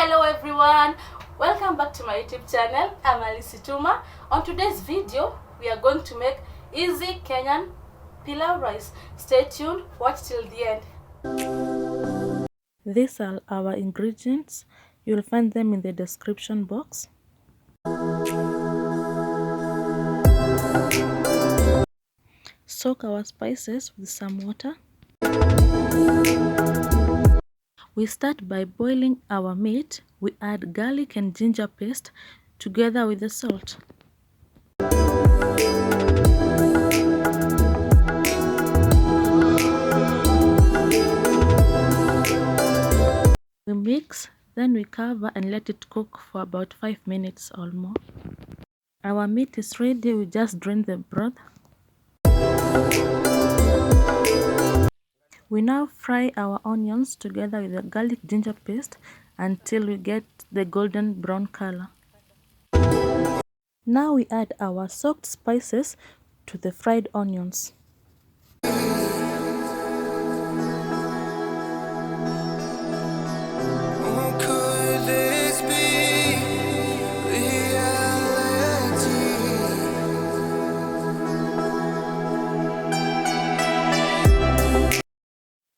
Hello everyone, welcome back to my YouTube channel. I'm Alice Tuma. On today's video, we are going to make easy Kenyan Pilau rice. Stay tuned, watch till the end. These are our ingredients. You'll find them in the description box. Soak our spices with some water. We start by boiling our meat. We add garlic and ginger paste together with the salt. We mix, then we cover and let it cook for about 5 minutes or more. Our meat is ready, we just drain the broth. We now fry our onions together with the garlic ginger paste until we get the golden brown color. Now we add our soaked spices to the fried onions.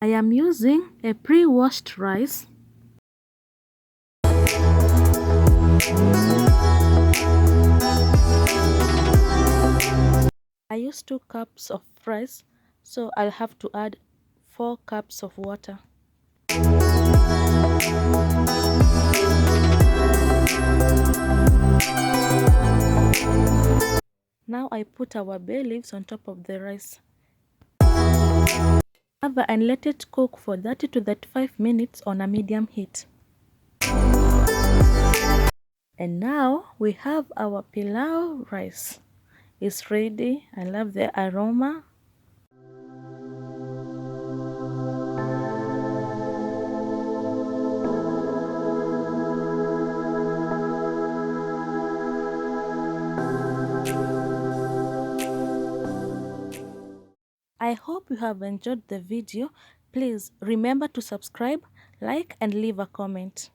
I am using a pre-washed rice. I use 2 cups of rice, so I'll have to add 4 cups of water. Now I put our bay leaves on top of the rice. Cover and let it cook for 30 to 35 minutes on a medium heat. And now we have our pilau rice. It's ready. I love the aroma. I hope you have enjoyed the video. Please remember to subscribe, like and leave a comment.